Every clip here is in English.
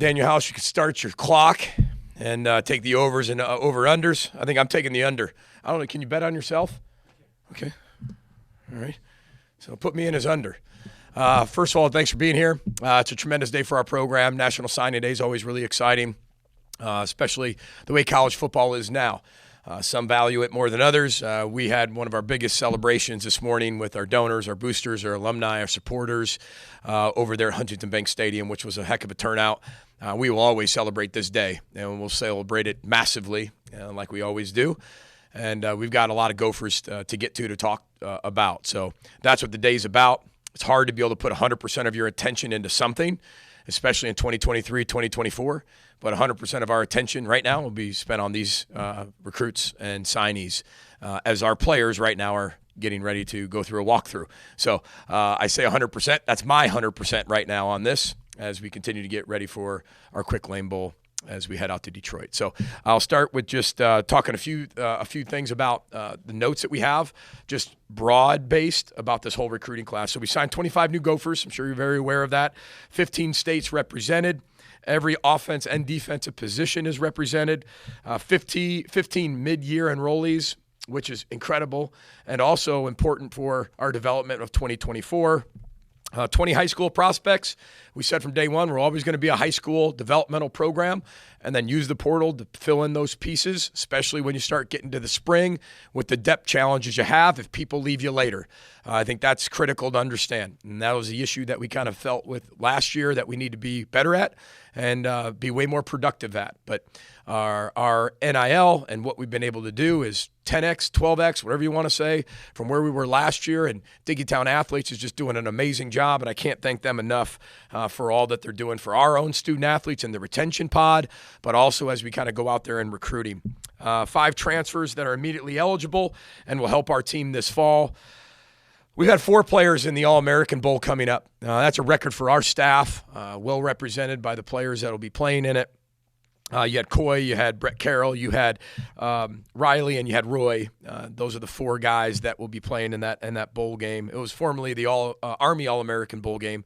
Daniel House, you can start your clock and take the overs and over-unders. I think I'm taking the under. I don't know. Can you bet on yourself? Okay. All right. So put me in as under. First of all, thanks for being here. It's a tremendous day for our program. National Signing Day is always really exciting, especially the way college football is now. Some value it more than others. We had one of our biggest celebrations this morning with our donors, our boosters, our alumni, our supporters over there at Huntington Bank Stadium, which was a heck of a turnout. We will always celebrate this day, and we'll celebrate it massively, like we always do. And we've got a lot of Gophers to get to talk about. So that's what the day's about. It's hard to be able to put 100% of your attention into something, especially in 2023, 2024. But 100% of our attention right now will be spent on these recruits and signees as our players right now are getting ready to go through a walkthrough. So I say 100%. That's my 100% right now on this as we continue to get ready for our Quick Lane Bowl as we head out to Detroit. So I'll start with just talking a few things about the notes that we have, just broad-based about this whole recruiting class. So we signed 25 new Gophers. I'm sure you're very aware of that. 15 states represented. Every offense and defensive position is represented. 15 mid-year enrollees, which is incredible and also important for our development of 2024. 20 high school prospects. We said from day one we're always going to be a high school developmental program and then use the portal to fill in those pieces, especially when you start getting to the spring with the depth challenges you have if people leave you later. I think that's critical to understand. And that was the issue that we kind of felt with last year that we need to be better at and be way more productive at. But our NIL and what we've been able to do is 10X, 12X, whatever you want to say, from where we were last year. And Diggytown Athletes is just doing an amazing job, and I can't thank them enough for all that they're doing for our own student athletes and the retention pod, but also as we kind of go out there and recruiting. 5 transfers that are immediately eligible and will help our team this fall. We've had 4 players in the All-American Bowl coming up. That's a record for our staff, well represented by the players that will be playing in it. You had Coy, you had Brett Carroll, you had Riley, and you had Roy. Those are the 4 guys that will be playing in that bowl game. It was formerly the Army All-American Bowl game.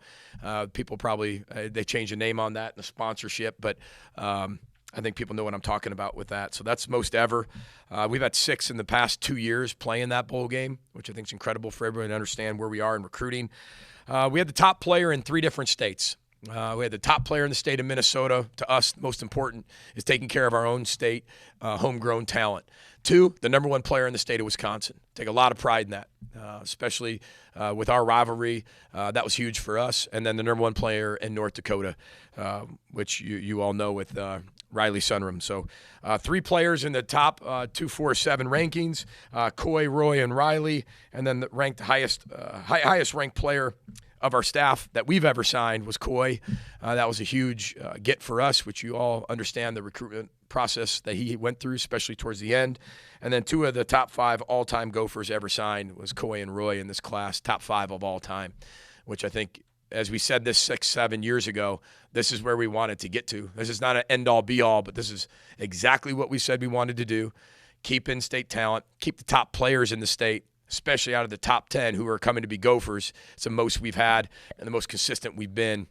People probably they changed the name on that and the sponsorship, but I think people know what I'm talking about with that. So that's most ever. We've had 6 in the past 2 years playing that bowl game, which I think is incredible for everyone to understand where we are in recruiting. We had the top player in 3 different states. We had the top player in the state of Minnesota. To us, most important is taking care of our own state, homegrown talent. 2, the number 1 player in the state of Wisconsin. Take a lot of pride in that, especially with our rivalry. That was huge for us. And then the number 1 player in North Dakota, which you all know with Riley Sunrum. So 3 players in the top 2, 4, 7 rankings, Coy, Roy, and Riley. And then the highest ranked player of our staff that we've ever signed was Coy. That was a huge get for us, which you all understand the recruitment process that he went through, especially towards the end. And then 2 of the top 5 all-time Gophers ever signed was Coy and Roy in this class, top 5 of all time, which I think, as we said this 6-7 years ago, this is where we wanted to get to. This is not an end-all, be-all, but this is exactly what we said we wanted to do. Keep in-state talent, keep the top players in the state, especially out of the top 10 who are coming to be Gophers. It's the most we've had and the most consistent we've been.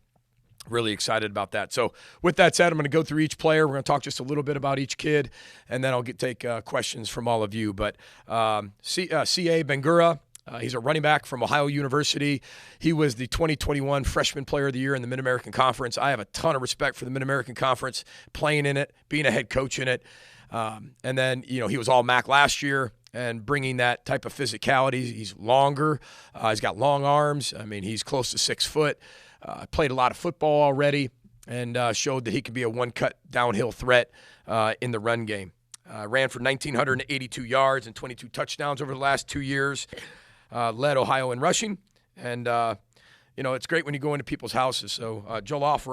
Really excited about that. So with that said, I'm going to go through each player. We're going to talk just a little bit about each kid, and then I'll take questions from all of you. But C.A. Bangura, he's a running back from Ohio University. He was the 2021 Freshman Player of the Year in the Mid-American Conference. I have a ton of respect for the Mid-American Conference, playing in it, being a head coach in it. And then, he was all MAC last year. And bringing that type of physicality. He's longer. He's got long arms. I mean, he's close to 6 foot. Played a lot of football already and showed that he could be a one-cut downhill threat in the run game. Ran for 1,982 yards and 22 touchdowns over the last 2 years. Led Ohio in rushing. And, it's great when you go into people's houses. So Jollof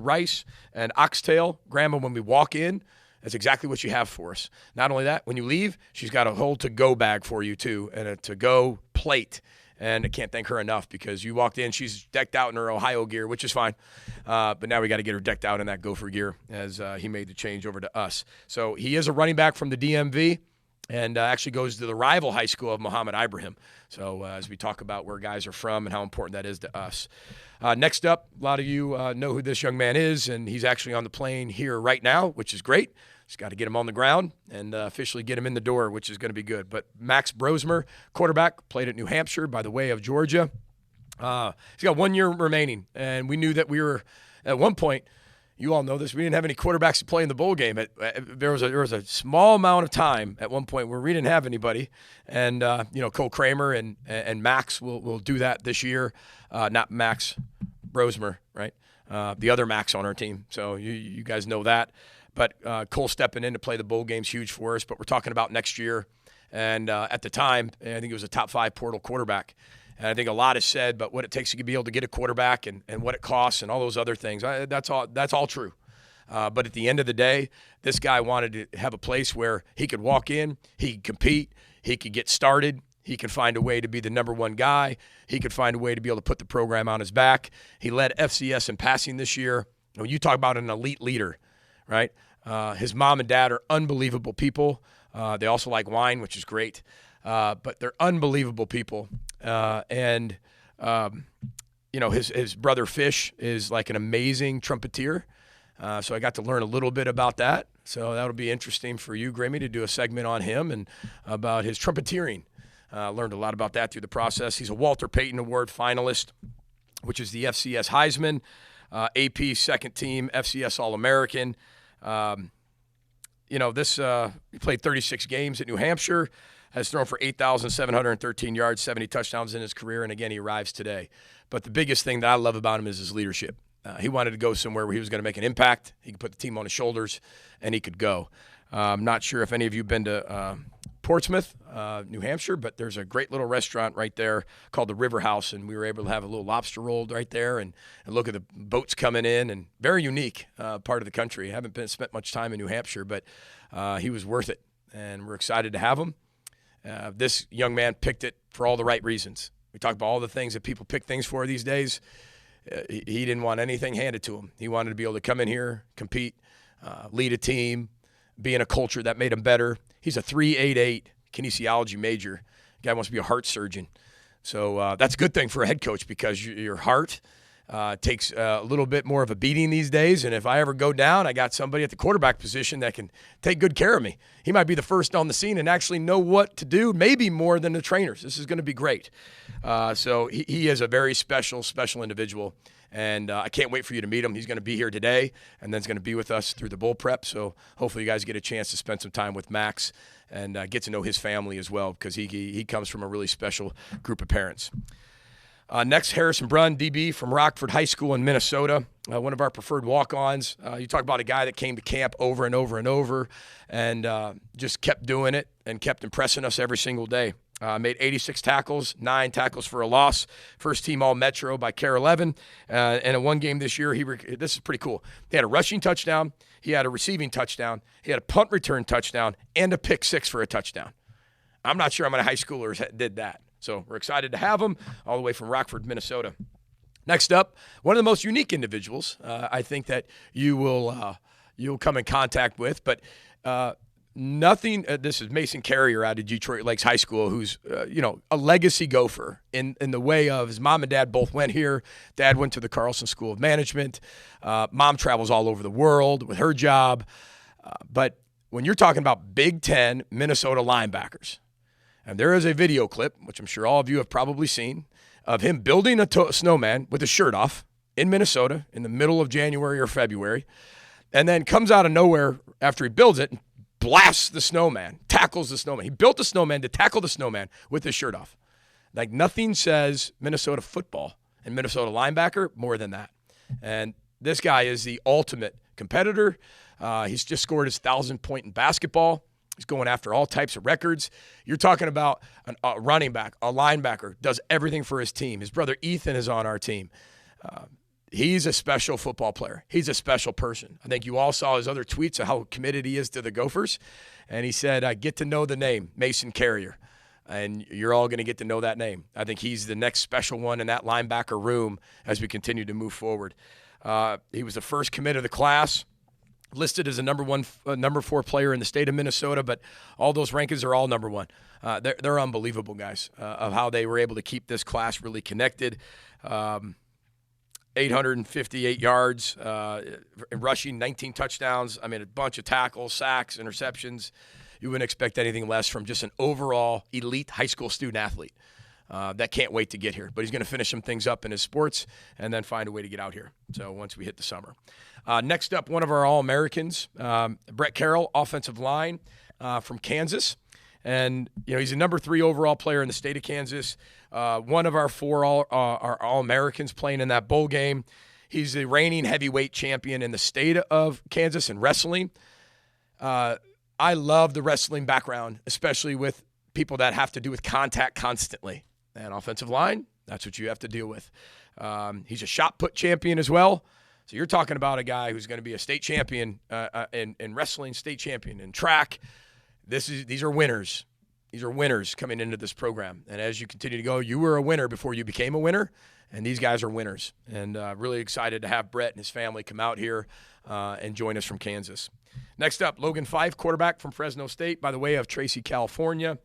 rice and oxtail, Grandma, when we walk in, that's exactly what you have for us. Not only that, when you leave, she's got a whole to-go bag for you, too, and a to-go plate. And I can't thank her enough because you walked in, she's decked out in her Ohio gear, which is fine. But now we got to get her decked out in that Gopher gear as he made the change over to us. So he is a running back from the DMV and actually goes to the rival high school of Muhammad Ibrahim. So as we talk about where guys are from and how important that is to us. Next up, a lot of you know who this young man is, and he's actually on the plane here right now, which is great. Just got to get him on the ground and officially get him in the door, which is going to be good. But Max Brosmer, quarterback, played at New Hampshire by the way of Georgia. He's got 1 year remaining, and we knew that we were, at one point, you all know this, we didn't have any quarterbacks to play in the bowl game. There was a small amount of time at one point where we didn't have anybody, and Cole Kramer and Max will do that this year. Not Max Brosmer, right? The other Max on our team. So you guys know that. But Cole stepping in to play the bowl game's huge for us. But we're talking about next year, and at the time, I think it was a top 5 portal quarterback. And I think a lot is said, but what it takes to be able to get a quarterback and what it costs and all those other things, that's all true. But at the end of the day, this guy wanted to have a place where he could walk in, he could compete, he could get started, he could find a way to be the number one guy, he could find a way to be able to put the program on his back. He led FCS in passing this year. When you talk about an elite leader, right? His mom and dad are unbelievable people. They also like wine, which is great. But they're unbelievable people. His brother Fish is like an amazing trumpeter. So I got to learn a little bit about that. So that'll be interesting for you, Grammy, to do a segment on him and about his trumpeteering. Learned a lot about that through the process. He's a Walter Payton Award finalist, which is the FCS Heisman, AP second team, FCS All-American. He played 36 games at New Hampshire, has thrown for 8,713 yards, 70 touchdowns in his career, and again, he arrives today. But the biggest thing that I love about him is his leadership. He wanted to go somewhere where he was going to make an impact. He could put the team on his shoulders, and he could go. I'm not sure if any of you have been to Portsmouth, New Hampshire, but there's a great little restaurant right there called the River House, and we were able to have a little lobster roll right there and look at the boats coming in, and very unique part of the country. I haven't spent much time in New Hampshire, but he was worth it, and we're excited to have him. This young man picked it for all the right reasons. We talk about all the things that people pick things for these days. He didn't want anything handed to him. He wanted to be able to come in here, compete, lead a team, be in a culture that made him better. He's a 3.88 kinesiology major. Guy wants to be a heart surgeon. So that's a good thing for a head coach because your heart takes a little bit more of a beating these days. And if I ever go down, I got somebody at the quarterback position that can take good care of me. He might be the first on the scene and actually know what to do, maybe more than the trainers. This is going to be great. So he is a very special individual. And I can't wait for you to meet him. He's going to be here today, and then he's going to be with us through the bowl prep. So hopefully you guys get a chance to spend some time with Max and get to know his family as well because he comes from a really special group of parents. Next, Harrison Brunn, DB from Rockford High School in Minnesota, one of our preferred walk-ons. You talk about a guy that came to camp over and over and over and just kept doing it and kept impressing us every single day. Made 86 tackles, 9 tackles for a loss. First team All-Metro by Care 11. And in one game this year, this is pretty cool. He had a rushing touchdown. He had a receiving touchdown. He had a punt return touchdown and a pick 6 for a touchdown. I'm not sure how many high schoolers did that. So we're excited to have him all the way from Rockford, Minnesota. Next up, one of the most unique individuals I think that you'll come in contact with, but this is Mason Carrier out of Detroit Lakes High School, who's a legacy Gopher in the way of his mom and dad both went here. Dad went to the Carlson School of Management. Mom travels all over the world with her job. But when you're talking about Big Ten Minnesota linebackers, and there is a video clip, which I'm sure all of you have probably seen, of him building a snowman with his shirt off in Minnesota in the middle of January or February, and then comes out of nowhere after he builds it and blasts the snowman, tackles the snowman. He built the snowman to tackle the snowman with his shirt off. Like nothing says Minnesota football and Minnesota linebacker more than that. And this guy is the ultimate competitor. He's just scored his 1,000th point in basketball. He's going after all types of records. You're talking about a running back, a linebacker, does everything for his team. His brother Ethan is on our team. He's a special football player. He's a special person. I think you all saw his other tweets of how committed he is to the Gophers. And he said, I get to know the name, Mason Carrier. And you're all going to get to know that name. I think he's the next special one in that linebacker room as we continue to move forward. He was the first commit of the class. Listed as a number 4 player in the state of Minnesota, but all those rankings are all number 1. They're unbelievable guys of how they were able to keep this class really connected. 858 yards, rushing, 19 touchdowns. I mean, a bunch of tackles, sacks, interceptions. You wouldn't expect anything less from just an overall elite high school student athlete that can't wait to get here. But he's going to finish some things up in his sports and then find a way to get out here. So once we hit the summer. Next up, one of our All-Americans, Brett Carroll, offensive line from Kansas. And, he's a number 3 overall player in the state of Kansas. One of our 4 All-Americans playing in that bowl game. He's the reigning heavyweight champion in the state of Kansas in wrestling. I love the wrestling background, especially with people that have to do with contact constantly. And offensive line, that's what you have to deal with. He's a shot put champion as well. So you're talking about a guy who's going to be a state champion in wrestling, state champion in track. These are winners. These are winners coming into this program. And as you continue to go, you were a winner before you became a winner, and these guys are winners. And really excited to have Brett and his family come out here and join us from Kansas. Next up, Logan Fife, quarterback from Fresno State, by the way of Tracy, California.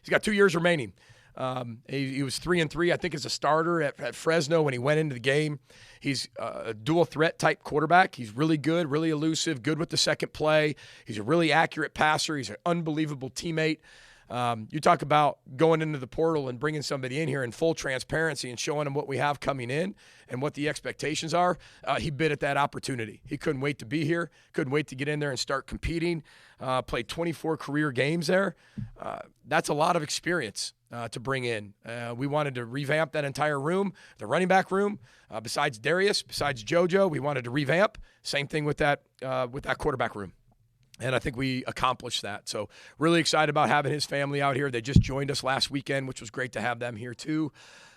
He's got 2 years remaining. He was 3-3, I think, as a starter at Fresno when he went into the game. He's a dual threat type quarterback. He's really good, really elusive, good with the second play. He's a really accurate passer. He's an unbelievable teammate. You talk about going into the portal and bringing somebody in here in full transparency and showing them what we have coming in and what the expectations are. He bit at that opportunity. He couldn't wait to be here, couldn't wait to get in there and start competing. Played 24 career games there. That's a lot of experience to bring in. We wanted to revamp that entire room, the running back room. Besides Darius, besides JoJo, we wanted to revamp. Same thing with that quarterback room. And I think we accomplished that. So really excited about having his family out here. They just joined us last weekend, which was great to have them here too.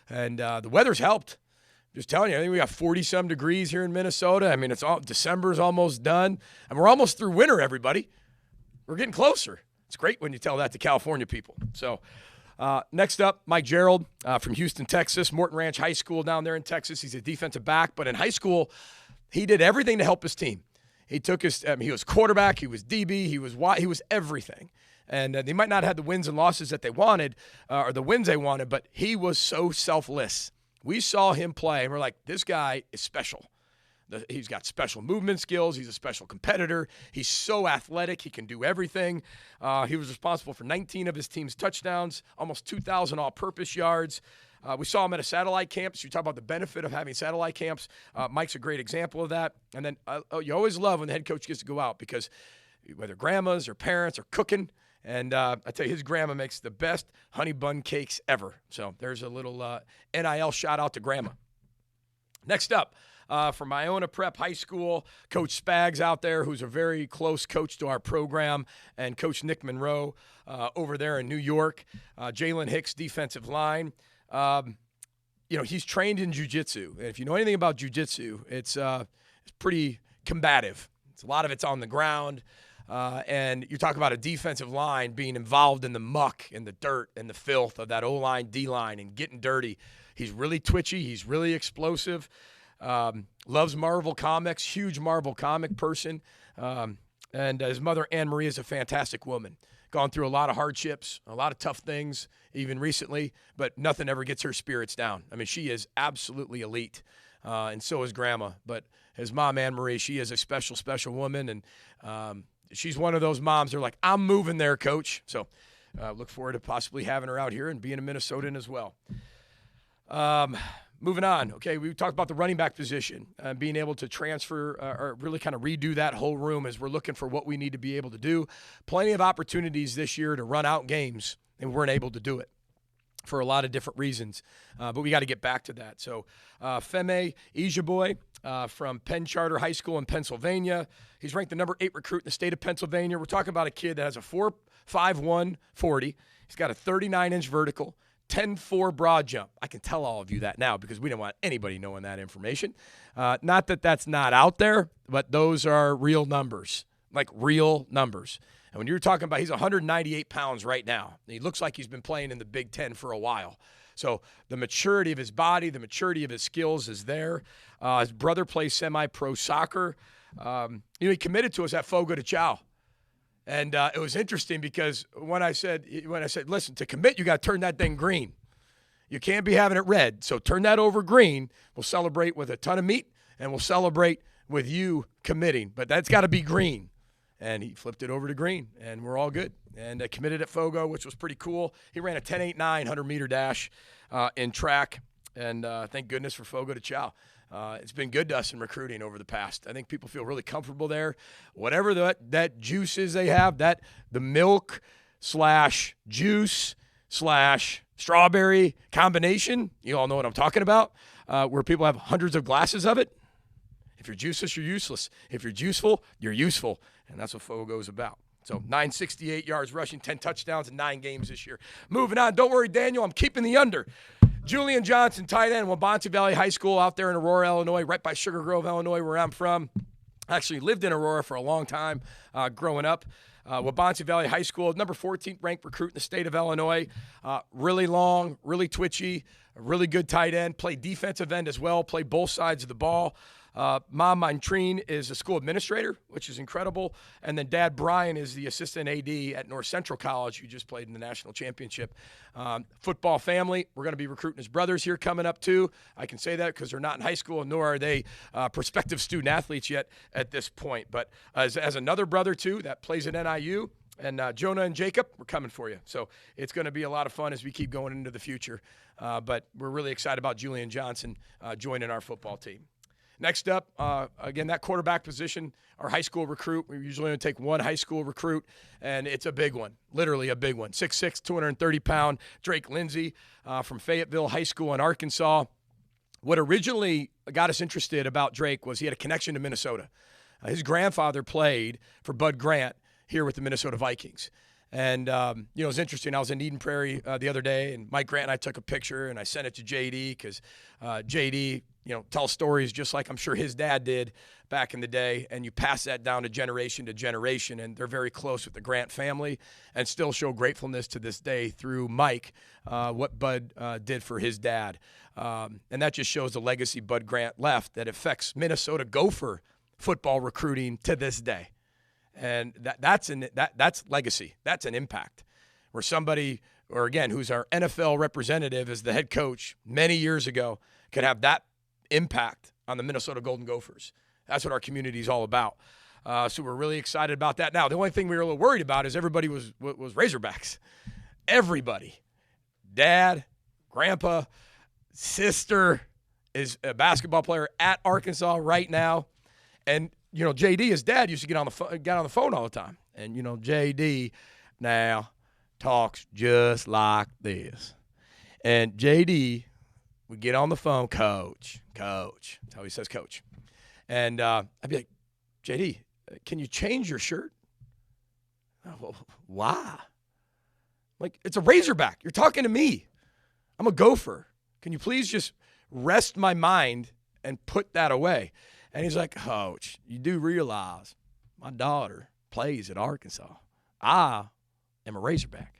And the weather's helped. Just telling you, I think we got 40-some degrees here in Minnesota. I mean, December's almost done. And we're almost through winter, everybody. We're getting closer. It's great when you tell that to California people. So next up, Mike Gerald from Houston, Texas, Morton Ranch High School down there in Texas. He's a defensive back. But in high school, he did everything to help his team. He took he was quarterback, he was DB, he was everything. And they might not have the wins and losses that they wanted or the wins they wanted, but he was so selfless. We saw him play, and we're like, this guy is special. He's got special movement skills. He's a special competitor. He's so athletic. He can do everything. He was responsible for 19 of his team's touchdowns, almost 2,000 all-purpose yards. We saw him at a satellite camp. So you talk about the benefit of having satellite camps. Mike's a great example of that. And then you always love when the head coach gets to go out because whether grandmas or parents are cooking, and I tell you, his grandma makes the best honey bun cakes ever. So there's a little NIL shout out to grandma. Next up, from Iona Prep High School, Coach Spags out there, who's a very close coach to our program, and Coach Nick Monroe over there in New York. Jalen Hicks, defensive line. He's trained in jiu-jitsu. And if you know anything about jiu-jitsu, it's pretty combative. A lot of it's on the ground. And you talk about a defensive line being involved in the muck and the dirt and the filth of that O-line, D-line, and getting dirty. He's really twitchy. He's really explosive. Loves Marvel Comics, huge Marvel comic person. And his mother, Anne Marie, is a fantastic woman. Gone through a lot of hardships, a lot of tough things, even recently, but nothing ever gets her spirits down. I mean, she is absolutely elite, and so is Grandma. But his mom, Anne Marie, she is a special, special woman, and she's one of those moms. They're like, I'm moving there, Coach. So look forward to possibly having her out here and being a Minnesotan as well. Moving on, okay, we talked about the running back position, being able to transfer or really kind of redo that whole room as we're looking for what we need to be able to do. Plenty of opportunities this year to run out games, and we weren't able to do it for a lot of different reasons, but we got to get back to that. So Femi Ijaboy from Penn Charter High School in Pennsylvania. He's ranked the number 8 recruit in the state of Pennsylvania. We're talking about a kid that has a 4.51 40. He's got a 39-inch vertical. 10-4 broad jump. I can tell all of you that now because we don't want anybody knowing that information. Not that that's not out there, but those are real numbers, like real numbers. And when you're talking about, he's 198 pounds right now. He looks like he's been playing in the Big Ten for a while. So the maturity of his body, the maturity of his skills is there. His brother plays semi-pro soccer. He committed to us at Fogo de Chao. And it was interesting because when I said, listen, to commit, you got to turn that thing green. You can't be having it red. So turn that over green. We'll celebrate with a ton of meat, and we'll celebrate with you committing. But that's got to be green. And he flipped it over to green, and we're all good. And committed at Fogo, which was pretty cool. He ran a 10.89 100-meter dash in track. And thank goodness for Fogo de Chao. It's been good to us in recruiting over the past. I think people feel really comfortable there. Whatever that juice is they have, the milk / juice / strawberry combination, you all know what I'm talking about, where people have hundreds of glasses of it. If you're juiceless, you're useless. If you're juiceful, you're useful. And that's what Fogo is about. So 968 yards rushing, 10 touchdowns in 9 games this year. Moving on. Don't worry, Daniel. I'm keeping the under. Julian Johnson, tight end, Wabansie Valley High School out there in Aurora, Illinois, right by Sugar Grove, Illinois, where I'm from. Actually lived in Aurora for a long time growing up. Wabansie Valley High School, number 14th ranked recruit in the state of Illinois. Really long, really twitchy, a really good tight end. Played defensive end as well, played both sides of the ball. Mom, Trine, is a school administrator, which is incredible. And then Dad, Brian, is the assistant AD at North Central College, who just played in the national championship. Football family. We're going to be recruiting his brothers here coming up, too. I can say that because they're not in high school, nor are they prospective student athletes yet at this point. But as another brother, too, that plays at NIU, and Jonah and Jacob, we're coming for you. So it's going to be a lot of fun as we keep going into the future. But we're really excited about Julian Johnson joining our football team. Next up, again, that quarterback position, our high school recruit. We usually only take one high school recruit, and it's a big one, literally a big one. 6'6", 230-pound Drake Lindsay from Fayetteville High School in Arkansas. What originally got us interested about Drake was he had a connection to Minnesota. His grandfather played for Bud Grant here with the Minnesota Vikings. And, it was interesting. I was in Eden Prairie the other day, and Mike Grant and I took a picture, and I sent it to JD because JD, tells stories just like I'm sure his dad did back in the day, and you pass that down to generation, and they're very close with the Grant family and still show gratefulness to this day through Mike, what Bud did for his dad. And that just shows the legacy Bud Grant left that affects Minnesota Gopher football recruiting to this day. And that's legacy. That's an impact. Where somebody, or again, who's our NFL representative as the head coach many years ago, could have that impact on the Minnesota Golden Gophers. That's what our community is all about. So we're really excited about that. Now, the only thing we were a little worried about is everybody was Razorbacks. Everybody. Dad, grandpa, sister is a basketball player at Arkansas right now. And JD, his dad, used to get on the phone all the time. And, JD now talks just like this. And JD would get on the phone, coach. That's how he says coach. And I'd be like, JD, can you change your shirt? Oh, well, why? Like, it's a Razorback. You're talking to me. I'm a Gopher. Can you please just rest my mind and put that away? And he's like, Coach, you do realize my daughter plays at Arkansas. I am a Razorback.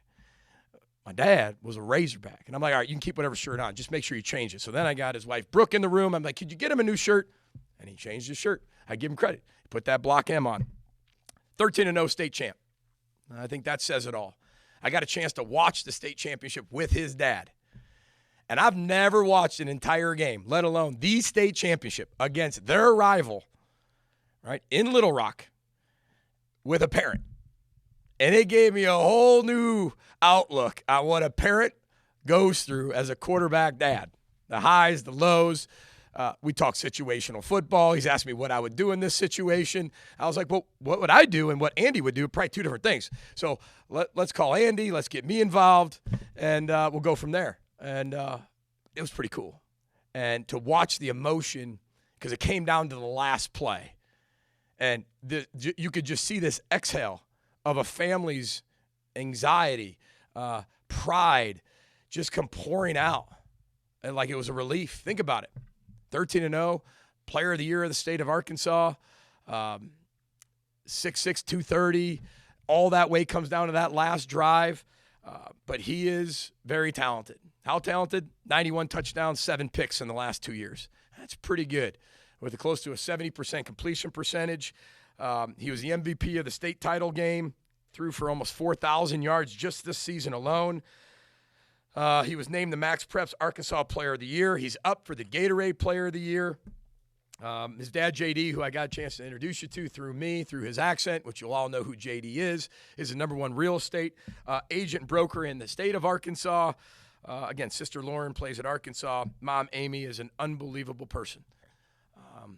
My dad was a Razorback. And I'm like, all right, you can keep whatever shirt on. Just make sure you change it. So then I got his wife, Brooke, in the room. I'm like, could you get him a new shirt? And he changed his shirt. I give him credit. He put that block M on. 13-0 state champ. I think that says it all. I got a chance to watch the state championship with his dad. And I've never watched an entire game, let alone the state championship, against their rival, right, in Little Rock with a parent. And it gave me a whole new outlook on what a parent goes through as a quarterback dad. The highs, the lows. We talk situational football. He's asked me what I would do in this situation. I was like, well, what would I do and what Andy would do? Probably two different things. So let's call Andy. Let's get me involved, and we'll go from there. And it was pretty cool. And to watch the emotion, because it came down to the last play. And you could just see this exhale of a family's anxiety, pride, just come pouring out. And like it was a relief. Think about it. 13-0, player of the year of the state of Arkansas, 6'6", 230. All that weight comes down to that last drive. But he is very talented. How talented? 91 touchdowns, 7 picks in the last 2 years. That's pretty good. With close to a 70% completion percentage. He was the MVP of the state title game. Threw for almost 4,000 yards just this season alone. He was named the Max Preps Arkansas Player of the Year. He's up for the Gatorade Player of the Year. His dad, JD, who I got a chance to introduce you to through me, through his accent, which you'll all know who JD is the number one real estate agent broker in the state of Arkansas. Again, sister Lauren plays at Arkansas. Mom, Amy, is an unbelievable person.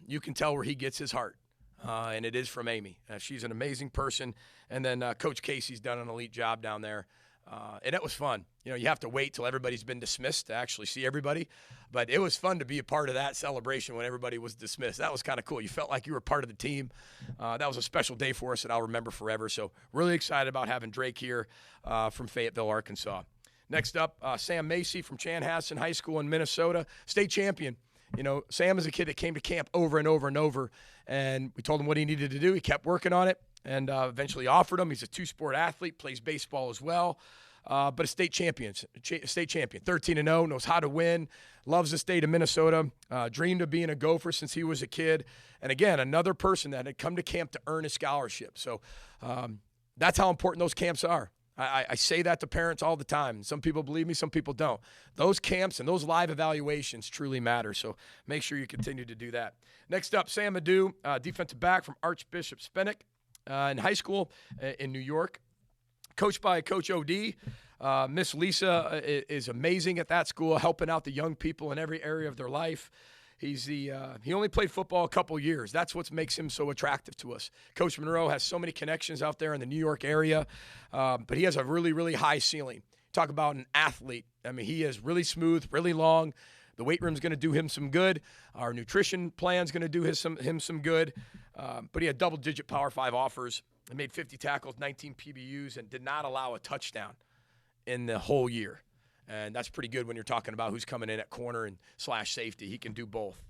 You can tell where he gets his heart, and it is from Amy. She's an amazing person. And then Coach Casey's done an elite job down there. And it was fun. You know, you have to wait till everybody's been dismissed to actually see everybody. But it was fun to be a part of that celebration when everybody was dismissed. That was kind of cool. You felt like you were part of the team. That was a special day for us that I'll remember forever. So really excited about having Drake here from Fayetteville, Arkansas. Next up, Sam Macy from Chanhassen High School in Minnesota, state champion. You know, Sam is a kid that came to camp over and over and over, and we told him what he needed to do. He kept working on it and eventually offered him. He's a two-sport athlete, plays baseball as well, but a state champion, 13-0, knows how to win, loves the state of Minnesota, dreamed of being a Gopher since he was a kid. And, again, another person that had come to camp to earn a scholarship. So that's how important those camps are. I say that to parents all the time. Some people believe me, some people don't. Those camps and those live evaluations truly matter, so make sure you continue to do that. Next up, Sam Adu, defensive back from Archbishop Spenick in high school in New York. Coached by Coach O.D. Miss Lisa is amazing at that school, helping out the young people in every area of their life. He only played football a couple years. That's what makes him so attractive to us. Coach Monroe has so many connections out there in the New York area, but he has a really, really high ceiling. Talk about an athlete. I mean, he is really smooth, really long. The weight room's going to do him some good. Our nutrition plan's going to do him some good. But he had double-digit Power 5 offers. He made 50 tackles, 19 PBUs, and did not allow a touchdown in the whole year. And that's pretty good when you're talking about who's coming in at corner and / safety. He can do both.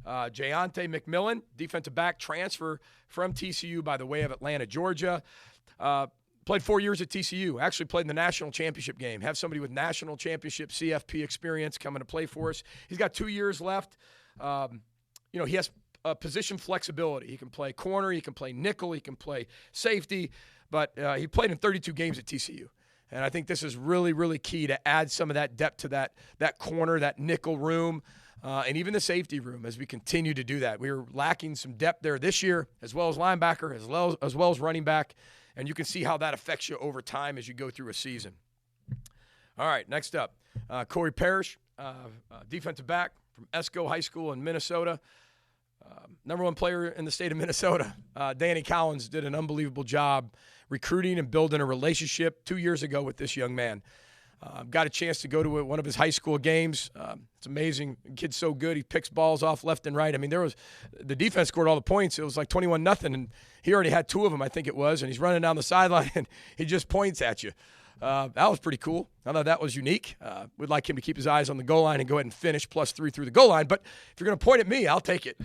Jayante McMillan, defensive back, transfer from TCU by the way of Atlanta, Georgia. Played 4 years at TCU. Actually played in the national championship game. Have somebody with national championship CFP experience coming to play for us. He's got 2 years left. He has position flexibility. He can play corner. He can play nickel. He can play safety. But he played in 32 games at TCU. And I think this is really, really key to add some of that depth to that corner, that nickel room, and even the safety room as we continue to do that. We were lacking some depth there this year, as well as linebacker, as well as running back. And you can see how that affects you over time as you go through a season. All right, next up, Corey Parrish, defensive back from Esco High School in Minnesota. Number one player in the state of Minnesota. Danny Collins did an unbelievable job recruiting and building a relationship 2 years ago with this young man. Got a chance to go to one of his high school games. It's amazing. The kid's so good. He picks balls off left and right. I mean, the defense scored all the points. It was like 21-0, and he already had 2 of them, I think it was, and he's running down the sideline, and he just points at you. That was pretty cool. I thought that was unique. We'd like him to keep his eyes on the goal line and go ahead and finish +3 through the goal line. But if you're going to point at me, I'll take it,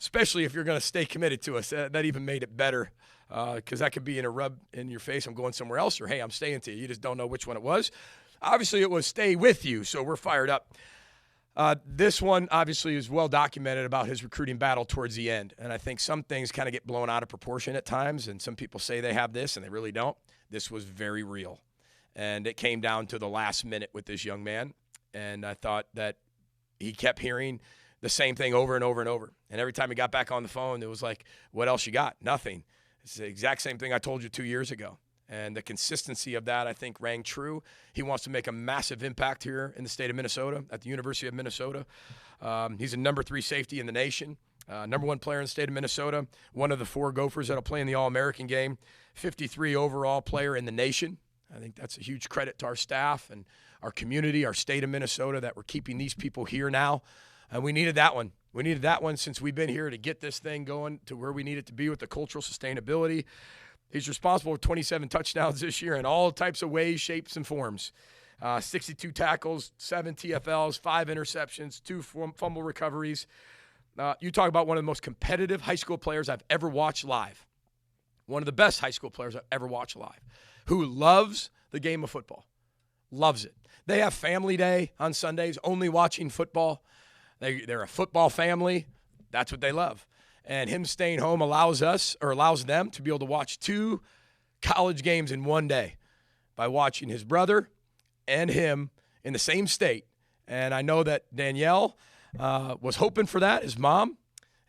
especially if you're going to stay committed to us. That even made it better because that could be in a rub in your face. I'm going somewhere else, or, hey, I'm staying to you. You just don't know which one it was. Obviously, it was stay with you, so we're fired up. This one, obviously, is well documented about his recruiting battle towards the end. And I think some things kind of get blown out of proportion at times, and some people say they have this, and they really don't. This was very real. And it came down to the last minute with this young man. And I thought that he kept hearing the same thing over and over and over. And every time he got back on the phone, it was like, what else you got? Nothing. It's the exact same thing I told you 2 years ago. And the consistency of that, I think, rang true. He wants to make a massive impact here in the state of Minnesota, at the University of Minnesota. He's a number 3 safety in the nation, number 1 player in the state of Minnesota, one of the 4 Gophers that will play in the All-American game, 53 overall player in the nation. I think that's a huge credit to our staff and our community, our state of Minnesota, that we're keeping these people here now. And we needed that one. We needed that one since we've been here to get this thing going to where we need it to be with the cultural sustainability. He's responsible for 27 touchdowns this year in all types of ways, shapes, and forms. 62 tackles, 7 TFLs, 5 interceptions, 2 fumble recoveries. You talk about one of the most competitive high school players I've ever watched live. One of the best high school players I've ever watched live, who loves the game of football, loves it. They have family day on Sundays, only watching football. They're a football family. That's what they love. And him staying home allows them to be able to watch 2 college games in one day by watching his brother and him in the same state. And I know that Danielle was hoping for that, his mom.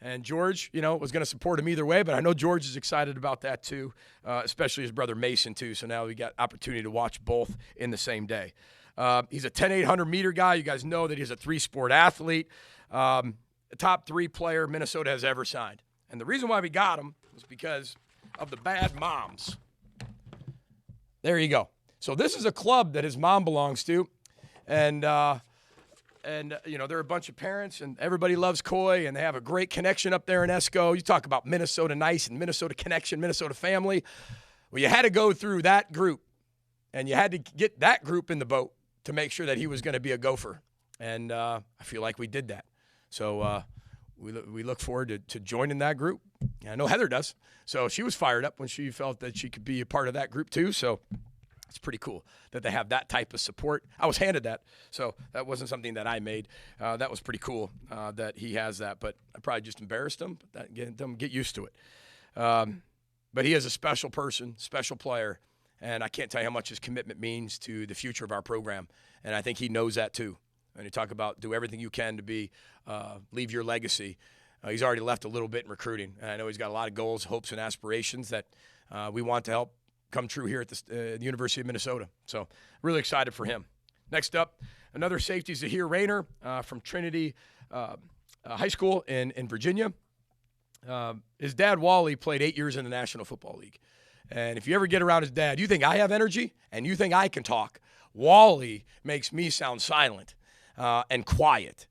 And George, was going to support him either way, but I know George is excited about that too, especially his brother Mason too. So now we got opportunity to watch both in the same day. He's a 10,800 meter guy. You guys know that he's a 3-sport athlete, a top 3 player Minnesota has ever signed. And the reason why we got him was because of the bad moms. There you go. So this is a club that his mom belongs to, and they're a bunch of parents, and everybody loves Coy, and they have a great connection up there in Esco. You talk about Minnesota nice and Minnesota connection, Minnesota family. Well, you had to go through that group, and you had to get that group in the boat to make sure that he was going to be a Gopher. And I feel like we did that. So we look forward to joining that group. And I know Heather does. So she was fired up when she felt that she could be a part of that group too. So it's pretty cool that they have that type of support. I was handed that, so that wasn't something that I made. That was pretty cool that he has that, but I probably just embarrassed him. Get used to it. But he is a special person, special player, and I can't tell you how much his commitment means to the future of our program, and I think he knows that too. And you talk about do everything you can to leave your legacy. He's already left a little bit in recruiting, and I know he's got a lot of goals, hopes, and aspirations that we want to help come true here at the University of Minnesota. So really excited for him. Next up, another safety is Zahir Rayner from Trinity High School in Virginia. His dad, Wally, played 8 years in the National Football League. And if you ever get around his dad, you think I have energy and you think I can talk. Wally makes me sound silent and quiet.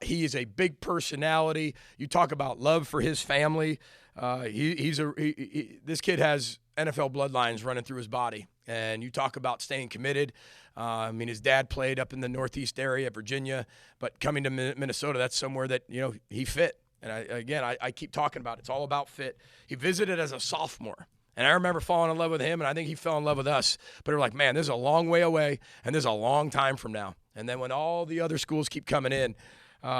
He is a big personality. You talk about love for his family. This kid has NFL bloodlines running through his body. And you talk about staying committed. His dad played up in the Northeast area, Virginia, but coming to Minnesota, that's somewhere that, he fit. And I keep talking about it. It's all about fit. He visited as a sophomore. And I remember falling in love with him, and I think he fell in love with us. But we're like, man, this is a long way away, and this is a long time from now. And then when all the other schools keep coming in,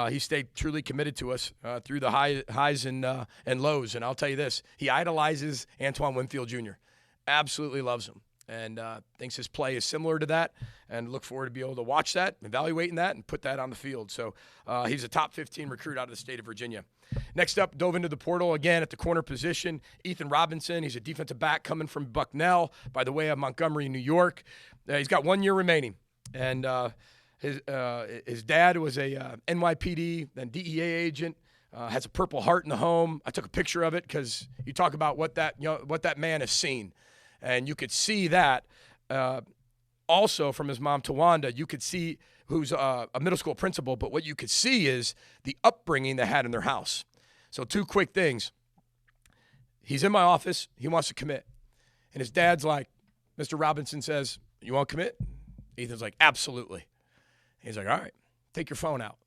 he stayed truly committed to us through the highs and lows. And I'll tell you this, he idolizes Antoine Winfield Jr., absolutely loves him, and thinks his play is similar to that, and look forward to be able to watch that, evaluating that, and put that on the field. So he's a top 15 recruit out of the state of Virginia. Next up, dove into the portal again at the corner position, Ethan Robinson. He's a defensive back coming from Bucknell by the way of Montgomery, New York. He's got 1 year remaining, and his dad was a NYPD, then DEA agent, has a Purple Heart in the home. I took a picture of it because you talk about what that man has seen. And you could see that also from his mom, Tawanda. You could see who's a middle school principal, but what you could see is the upbringing they had in their house. So 2 quick things. He's in my office. He wants to commit. And his dad's like, Mr. Robinson says, you want to commit? Ethan's like, absolutely. He's like, all right, take your phone out.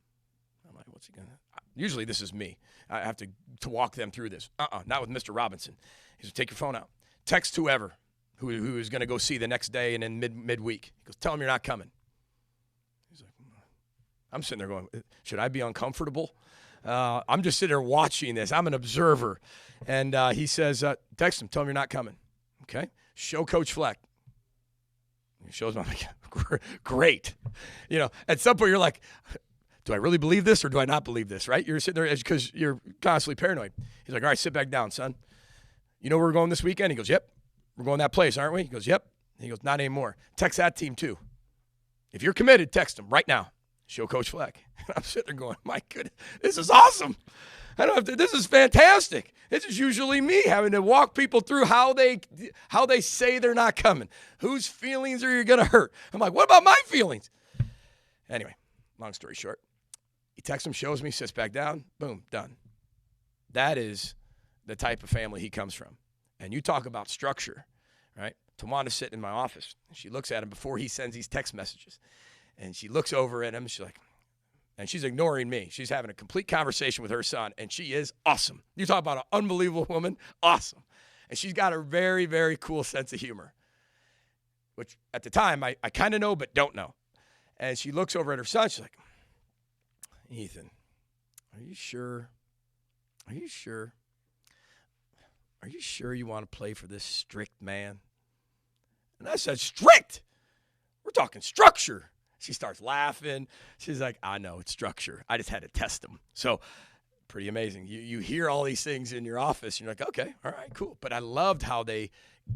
I'm like, what's he going to? Usually this is me. I have to walk them through this. Not with Mr. Robinson. He says, take your phone out. Text whoever who is going to go see the next day and then midweek. He goes, tell him you're not coming. He's like, I'm sitting there going, should I be uncomfortable? I'm just sitting there watching this. I'm an observer. And he says, text him, tell him you're not coming. Okay? Show Coach Fleck. He shows me, I'm like, great. At some point you're like, do I really believe this or do I not believe this, right? You're sitting there because you're constantly paranoid. He's like, all right, sit back down, son. You know where we're going this weekend? He goes, yep. We're going that place, aren't we? He goes, yep. He goes, not anymore. Text that team too. If you're committed, text them right now. Show Coach Fleck. And I'm sitting there going, my goodness, this is awesome. This is fantastic. This is usually me having to walk people through how they say they're not coming. Whose feelings are you going to hurt? I'm like, what about my feelings? Anyway, long story short, he texts him, shows me, sits back down, boom, done. That is the type of family he comes from. And you talk about structure, right? Tawanda's sitting in my office. And she looks at him before he sends these text messages. And she looks over at him, and she's like, and she's ignoring me. She's having a complete conversation with her son, and she is awesome. You talk about an unbelievable woman, awesome. And she's got a very, very cool sense of humor, which at the time I kind of know but don't know. And she looks over at her son. She's like, Ethan, are you sure? Are you sure? Are you sure you want to play for this strict man? And I said, strict? we're talking structure. She starts laughing. She's like, I know it's structure. I just had to test them. So pretty amazing. You hear all these things in your office, and you're like, okay, all right, cool. But I loved how they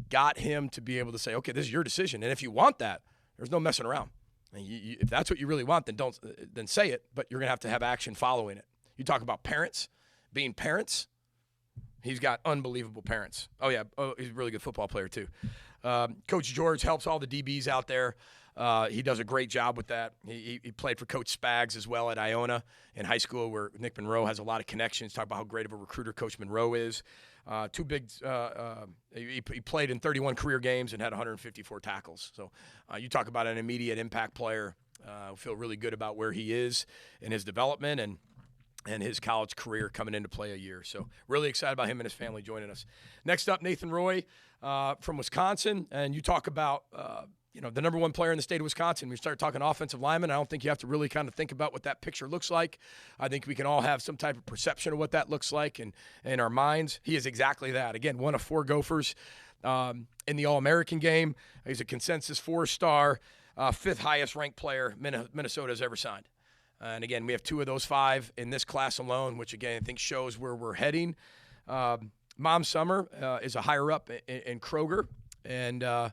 got him to be able to say, okay, this is your decision. And if you want that, there's no messing around. And if that's what you really want, then say it, but you're going to have action following it. You talk about parents, being parents. He's got unbelievable parents. Oh, yeah. Oh, he's a really good football player, too. Coach George helps all the DBs out there. He does a great job with that. He played for Coach Spags as well at Iona in high school, where Nick Monroe has a lot of connections. Talk about how great of a recruiter Coach Monroe is. He played in 31 career games and had 154 tackles. So you talk about an immediate impact player. Feel really good about where he is in his development and his college career coming into play a year. So really excited about him and his family joining us. Next up, Nathan Roy from Wisconsin. And you talk about, the number one player in the state of Wisconsin. We start talking offensive lineman. I don't think you have to really kind of think about what that picture looks like. I think we can all have some type of perception of what that looks like in our minds. He is exactly that. Again, one of 4 Gophers in the All-American game. He's a consensus 4-star, 5th highest ranked player Minnesota has ever signed. And, again, we have 2 of those 5 in this class alone, which, again, I think shows where we're heading. Mom Summer is a higher-up in Kroger and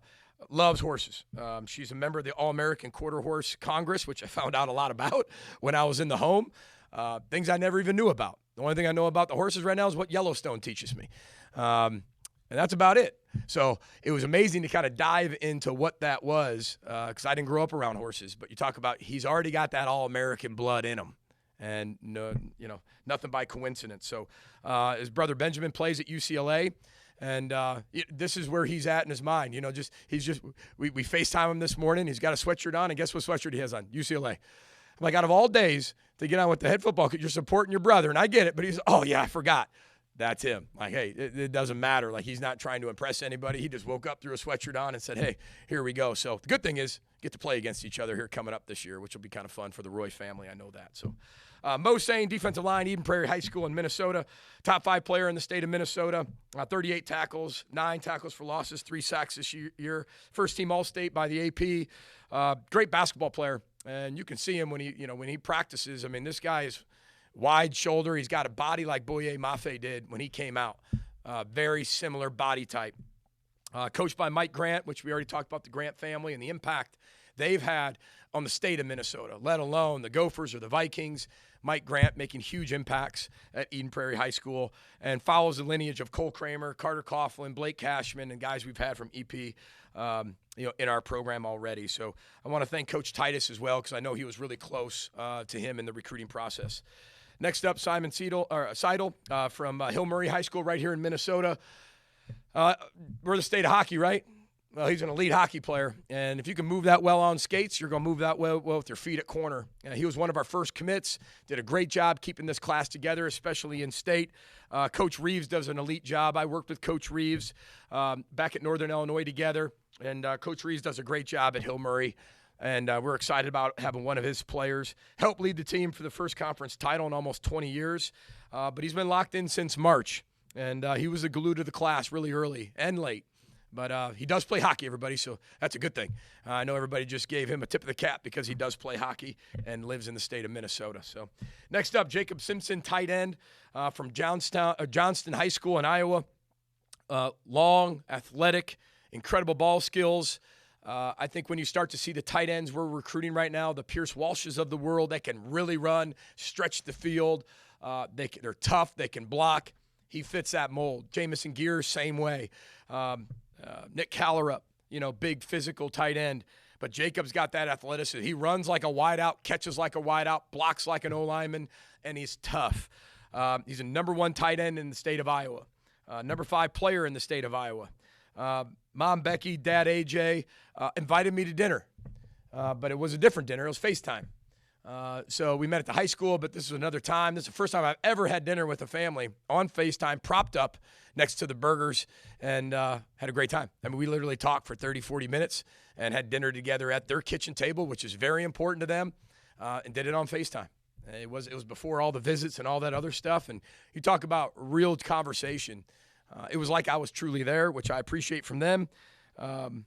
loves horses. She's a member of the All-American Quarter Horse Congress, which I found out a lot about when I was in the home. Things I never even knew about. The only thing I know about the horses right now is what Yellowstone teaches me. And that's about it. So it was amazing to kind of dive into what that was because I didn't grow up around horses. But you talk about he's already got that all-American blood in him. And, nothing by coincidence. So his brother Benjamin plays at UCLA. And this is where he's at in his mind. We FaceTime him this morning. He's got a sweatshirt on. And guess what sweatshirt he has on? UCLA. I'm like, out of all days to get on with the head football coach, you're supporting your brother. And I get it. But he's, oh, yeah, I forgot. That's him. Like, hey, it doesn't matter. Like, he's not trying to impress anybody. He just woke up, threw a sweatshirt on, and said, hey, here we go. So the good thing is get to play against each other here coming up this year, which will be kind of fun for the Roy family. I know that. So Mo Sane, defensive line, Eden Prairie High School in Minnesota. Top 5 player in the state of Minnesota. 38 tackles, 9 tackles for losses, 3 sacks this year. First team All-State by the AP. Great basketball player. And you can see him when he practices. I mean, this guy is wide shoulder. He's got a body like Boye Mafe did when he came out. Very similar body type. Coached by Mike Grant, which we already talked about the Grant family and the impact they've had on the state of Minnesota, let alone the Gophers or the Vikings. Mike Grant making huge impacts at Eden Prairie High School and follows the lineage of Cole Kramer, Carter Coughlin, Blake Cashman, and guys we've had from EP in our program already. So I want to thank Coach Titus as well because I know he was really close to him in the recruiting process. Next up, Simon Seidel from Hill Murray High School right here in Minnesota. We're the state of hockey, right? Well, he's an elite hockey player, and if you can move that well on skates, you're going to move that well with your feet at corner. He was one of our first commits, did a great job keeping this class together, especially in state. Coach Reeves does an elite job. I worked with Coach Reeves back at Northern Illinois together, and Coach Reeves does a great job at Hill Murray. And we're excited about having one of his players help lead the team for the first conference title in almost 20 years. But he's been locked in since March, and he was the glue to the class really early and late. But he does play hockey, everybody, so that's a good thing. I know everybody just gave him a tip of the cap because he does play hockey and lives in the state of Minnesota. So next up, Jacob Simpson, tight end from Johnston High School in Iowa. Long, athletic, incredible ball skills. I think when you start to see the tight ends we're recruiting right now, the Pierce Walshes of the world that can really run, stretch the field. They're tough. They can block. He fits that mold. Jamison Gears, same way. Nick Callerup, big physical tight end. But Jacob's got that athleticism. He runs like a wideout, catches like a wideout, blocks like an O-lineman, and he's tough. He's a number 1 tight end in the state of Iowa. Number 5 player in the state of Iowa. Mom Becky, Dad AJ invited me to dinner, but it was a different dinner. It was FaceTime. So we met at the high school, but this is another time. This is the first time I've ever had dinner with a family on FaceTime, propped up next to the burgers, and had a great time. I mean, we literally talked for 30, 40 minutes and had dinner together at their kitchen table, which is very important to them, and did it on FaceTime. It was before all the visits and all that other stuff, and you talk about real conversation. It was like I was truly there, which I appreciate from them, and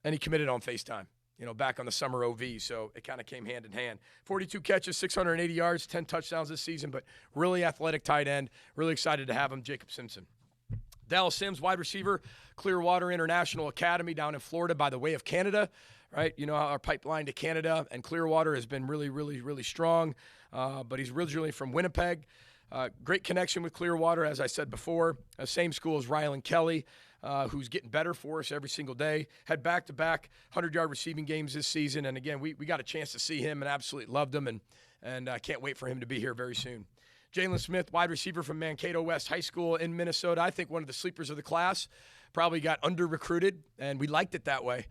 he committed on FaceTime. back on the summer OV. So it kind of came hand in hand. 42 catches, 680 yards, 10 touchdowns this season, but really athletic tight end. Really excited to have him, Jacob Simpson. Dallas Sims, wide receiver, Clearwater International Academy down in Florida by the way of Canada, right? You know how our pipeline to Canada and Clearwater has been really, really, really strong, but he's originally from Winnipeg. Great connection with Clearwater, as I said before. Same school as Rylan Kelly, who's getting better for us every single day. Had back-to-back 100-yard receiving games this season, and again, we got a chance to see him and absolutely loved him, and I can't wait for him to be here very soon. Jalen Smith, wide receiver from Mankato West High School in Minnesota. I think one of the sleepers of the class. Probably got under-recruited, and we liked it that way.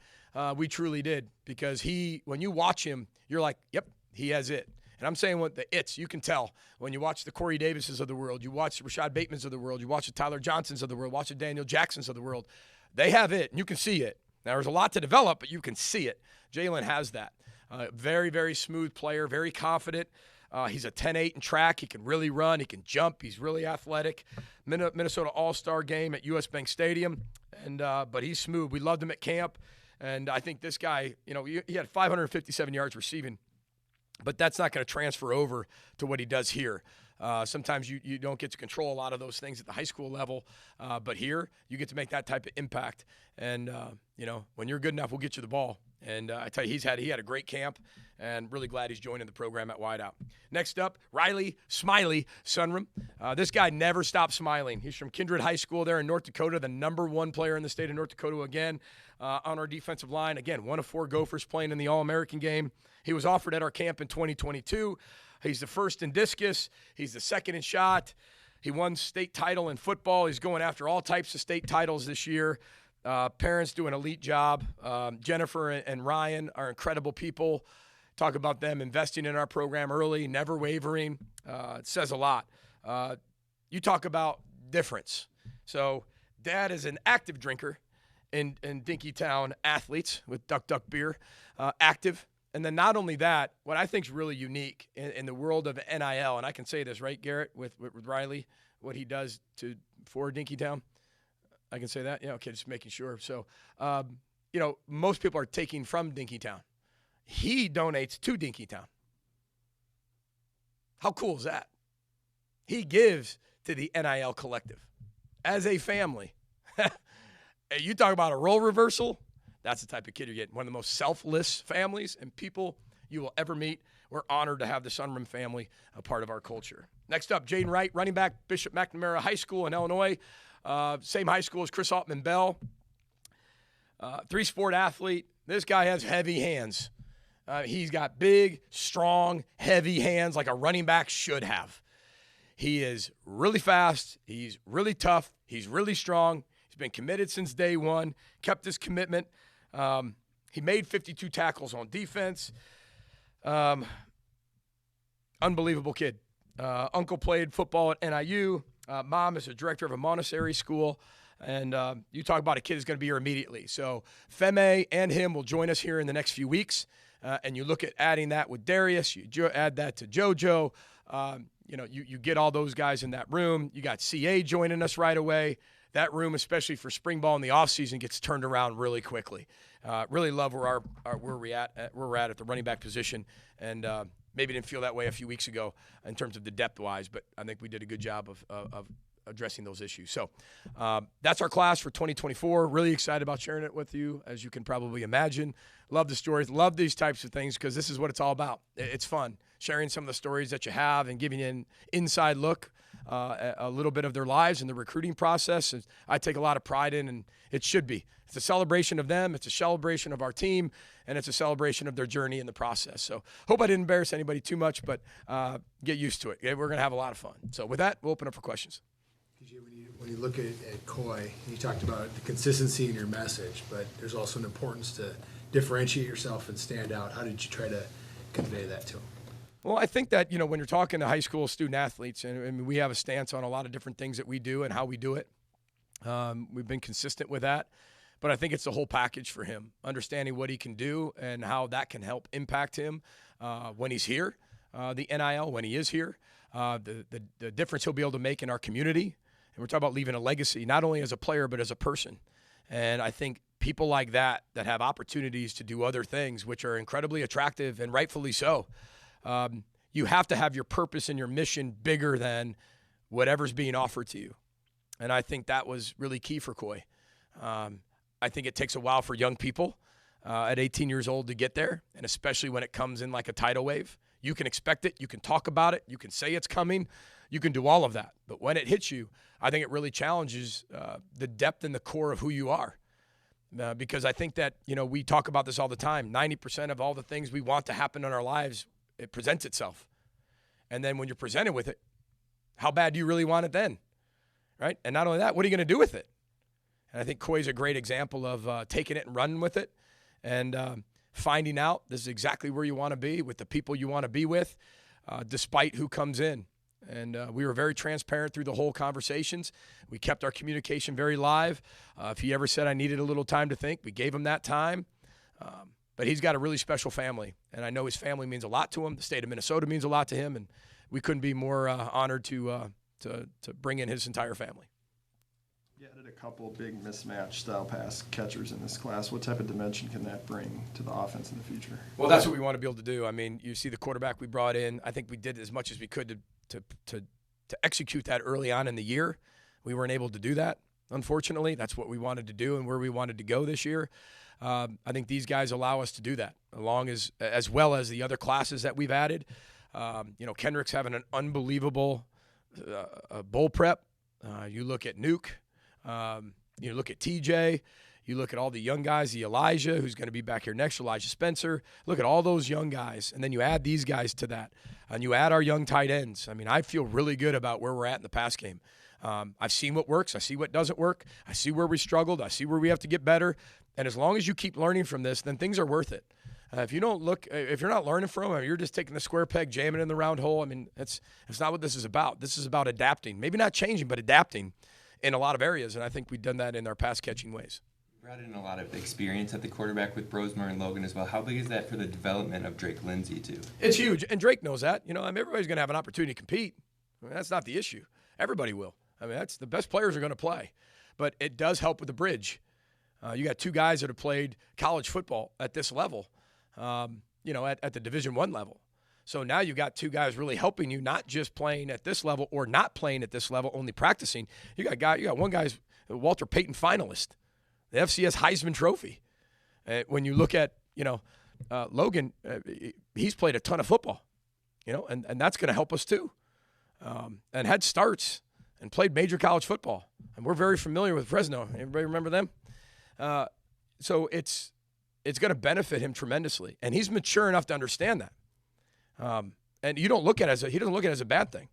We truly did, because when you watch him, you're like, yep, he has it. And I'm saying what the it's, you can tell. When you watch the Corey Davises of the world, you watch the Rashad Batemans of the world, you watch the Tyler Johnsons of the world, watch the Daniel Jacksons of the world. They have it, and you can see it. Now, there's a lot to develop, but you can see it. Jalen has that. Very, very smooth player, very confident. He's a 10-8 in track. He can really run. He can jump. He's really athletic. Minnesota All-Star game at U.S. Bank Stadium, but he's smooth. We loved him at camp, and I think this guy, he had 557 yards receiving, but that's not going to transfer over to what he does here. Sometimes you don't get to control a lot of those things at the high school level, but here you get to make that type of impact. And, when you're good enough, we'll get you the ball. And I tell you, he had a great camp, and really glad he's joining the program at wideout. Next up, Riley Smiley Sunrum. This guy never stops smiling. He's from Kindred High School there in North Dakota, the #1 player in the state of North Dakota again on our defensive line. Again, one of 4 Gophers playing in the All-American game. He was offered at our camp in 2022. He's the first in discus. He's the second in shot. He won state title in football. He's going after all types of state titles this year. Parents do an elite job. Jennifer and Ryan are incredible people. Talk about them investing in our program early, never wavering. It says a lot. You talk about difference. So dad is an active drinker in Dinkytown athletes with Duck Duck beer, active. And then not only that, what I think is really unique in the world of NIL, and I can say this, right, Garrett, with Riley, what he does for Dinkytown. I can say that? Yeah, okay, just making sure. So, most people are taking from Dinkytown. He donates to Dinkytown. How cool is that? He gives to the NIL collective as a family. You talk about a role reversal, that's the type of kid you're getting. One of the most selfless families and people you will ever meet. We're honored to have the Sunrum family a part of our culture. Next up, Jaden Wright, running back, Bishop McNamara High School in Illinois. Same high school as Chris Altman Bell. 3-sport athlete. This guy has heavy hands. He's got big, strong, heavy hands like a running back should have. He is really fast. He's really tough. He's really strong. He's been committed since day one, kept his commitment. He made 52 tackles on defense. Unbelievable kid. Uncle played football at NIU. Mom is a director of a Montessori school. And you talk about a kid who's going to be here immediately. So Feme and him will join us here in the next few weeks. And you look at adding that with Darius. You add that to JoJo. You get all those guys in that room. You got CA joining us right away. That room, especially for spring ball in the offseason, gets turned around really quickly. Really love where we're at the running back position. And maybe didn't feel that way a few weeks ago in terms of the depth-wise, but I think we did a good job of addressing those issues. So that's our class for 2024. Really excited about sharing it with you, as you can probably imagine. Love the stories. Love these types of things because this is what it's all about. It's fun, sharing some of the stories that you have and giving you an inside look, a little bit of their lives and the recruiting process. And I take a lot of pride in, and it should be. It's a celebration of them. It's a celebration of our team, and it's a celebration of their journey in the process. So hope I didn't embarrass anybody too much, but get used to it. We're going to have a lot of fun. So with that, we'll open up for questions. PJ, when you look at Coy, you talked about the consistency in your message, but there's also an importance to differentiate yourself and stand out. How did you try to convey that to them? Well, I think that, when you're talking to high school student athletes, and we have a stance on a lot of different things that we do and how we do it. We've been consistent with that. But I think it's the whole package for him, understanding what he can do and how that can help impact him when he's here, the NIL, when he is here, the difference he'll be able to make in our community. And we're talking about leaving a legacy, not only as a player, but as a person. And I think people like that have opportunities to do other things, which are incredibly attractive and rightfully so. You have to have your purpose and your mission bigger than whatever's being offered to you. And I think that was really key for Coy. I think it takes a while for young people at 18 years old to get there, and especially when it comes in like a tidal wave. You can expect it. You can talk about it. You can say it's coming. You can do all of that. But when it hits you, I think it really challenges the depth and the core of who you are. Because I think that, we talk about this all the time. 90% of all the things we want to happen in our lives, it presents itself. And then when you're presented with it, how bad do you really want it then? Right? And not only that, what are you going to do with it? And I think Coy's a great example of taking it and running with it and finding out this is exactly where you want to be with the people you want to be with, despite who comes in. And we were very transparent through the whole conversations. We kept our communication very live. If he ever said I needed a little time to think, we gave him that time. But he's got a really special family, and I know his family means a lot to him. The state of Minnesota means a lot to him, and we couldn't be more honored to bring in his entire family. You added a couple big mismatch style pass catchers in this class. What type of dimension can that bring to the offense in the future? Well, that's what we want to be able to do. I mean, you see the quarterback we brought in. I think we did as much as we could to execute that early on in the year. We weren't able to do that, unfortunately. That's what we wanted to do and where we wanted to go this year. I think these guys allow us to do that, as well as the other classes that we've added. Kendrick's having an unbelievable bowl prep. You look at Nuke. You look at TJ. You look at all the young guys, the Elijah, who's going to be back here next, Elijah Spencer. Look at all those young guys, and then you add these guys to that, and you add our young tight ends. I mean, I feel really good about where we're at in the pass game. I've seen what works. I see what doesn't work. I see where we struggled. I see where we have to get better. And as long as you keep learning from this, then things are worth it. If you're not learning from it, you're just taking the square peg, jamming it in the round hole. I mean, it's not what this is about. This is about adapting. Maybe not changing, but adapting in a lot of areas. And I think we've done that in our pass catching ways. Brought in a lot of experience at the quarterback with Brosmer and Logan as well. How big is that for the development of Drake Lindsey, too? It's huge, and Drake knows that. Everybody's going to have an opportunity to compete. That's not the issue. Everybody will. That's the best players are going to play. But it does help with the bridge. You got two guys that have played college football at this level, at the Division I level. So now you've got two guys really helping you, not just playing at this level or not playing at this level, only practicing. You got one guy's a Walter Payton finalist, the FCS Heisman Trophy. When you look at, Logan, he's played a ton of football, and that's going to help us too. And had starts and played major college football. And we're very familiar with Fresno. Everybody remember them? So it's going to benefit him tremendously. And he's mature enough to understand that. And you don't look at it he doesn't look at it as a bad thing.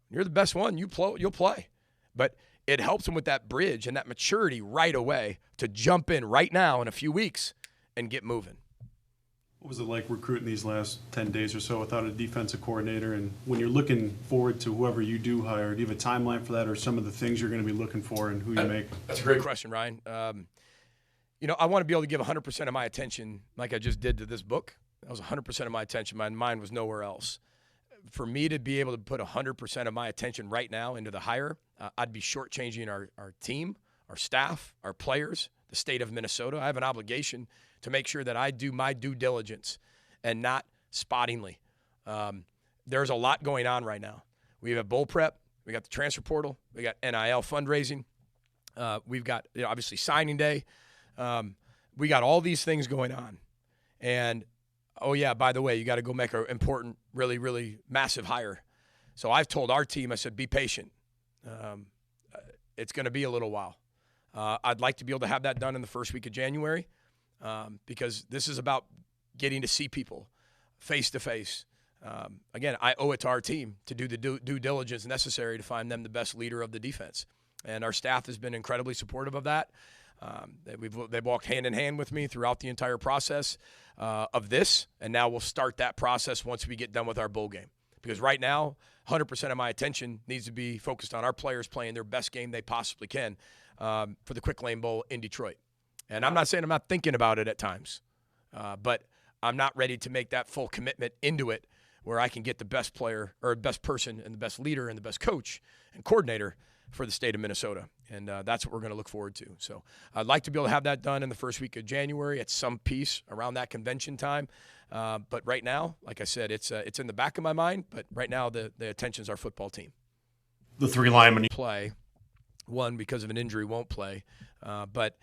You're the best one, you'll play. But it helps him with that bridge and that maturity right away to jump in right now in a few weeks and get moving. What was it like recruiting these last 10 days or so without a defensive coordinator? And when you're looking forward to whoever you do hire, do you have a timeline for that or some of the things you're going to be looking for and who you make? That's a great question, Ryan. I want to be able to give 100% of my attention like I just did to this book. That was 100% of my attention. My mind was nowhere else. For me to be able to put 100% of my attention right now into the hire, I'd be shortchanging our team, our staff, our players, the state of Minnesota. I have an obligation to make sure that I do my due diligence and not spottingly. There's a lot going on right now. We have bowl prep. We got the transfer portal. We got NIL fundraising. We've got obviously signing day. We got all these things going on. And oh, yeah, by the way, you got to go make an important, really, really massive hire. So I've told our team, I said, be patient. It's going to be a little while. I'd like to be able to have that done in the first week of January because this is about getting to see people face-to-face. Again, I owe it to our team to do the due diligence necessary to find them the best leader of the defense. And our staff has been incredibly supportive of that. They've walked hand in hand with me throughout the entire process of this, and now we'll start that process once we get done with our bowl game. Because right now, 100% of my attention needs to be focused on our players playing their best game they possibly can for the Quick Lane Bowl in Detroit. And I'm not saying I'm not thinking about it at times, but I'm not ready to make that full commitment into it where I can get the best player or best person and the best leader and the best coach and coordinator for the state of Minnesota. And that's what we're going to look forward to. So I'd like to be able to have that done in the first week of January at some piece around that convention time. But right now, like I said, it's in the back of my mind. But right now, the attention's our football team. The three linemen. Play. One, because of an injury, won't play. But,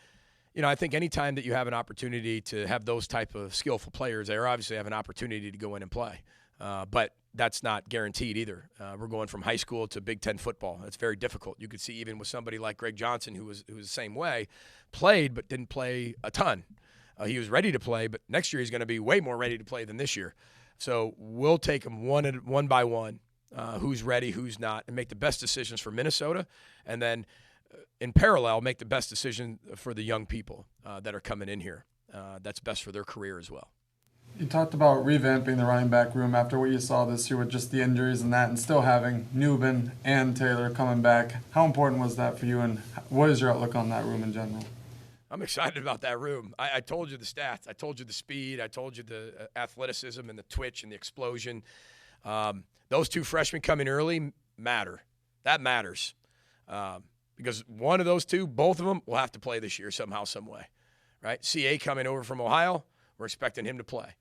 I think anytime that you have an opportunity to have those type of skillful players, they obviously have an opportunity to go in and play. But that's not guaranteed either. We're going from high school to Big Ten football. That's very difficult. You could see even with somebody like Greg Johnson, who was the same way, played but didn't play a ton. He was ready to play, but next year he's going to be way more ready to play than this year. So we'll take them one by one, who's ready, who's not, and make the best decisions for Minnesota, and then in parallel make the best decision for the young people that are coming in here. That's best for their career as well. You talked about revamping the running back room after what you saw this year with just the injuries and that, and still having Newbin and Taylor coming back. How important was that for you, and what is your outlook on that room in general? I'm excited about that room. I told you the stats. I told you the speed. I told you the athleticism and the twitch and the explosion. Those two freshmen coming early matter. That matters. Because one of those two, both of them, will have to play this year somehow, some way. Right? CA coming over from Ohio, we're expecting him to play.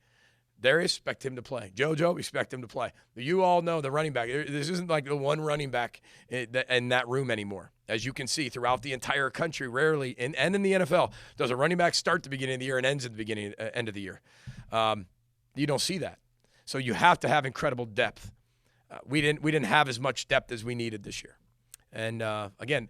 Darius, expect him to play. JoJo, expect him to play. You all know the running back. This isn't like the one running back in that room anymore. As you can see, throughout the entire country, rarely, and in the NFL, does a running back start the beginning of the year and ends at the end of the year. You don't see that. So you have to have incredible depth. We didn't have as much depth as we needed this year. And, again,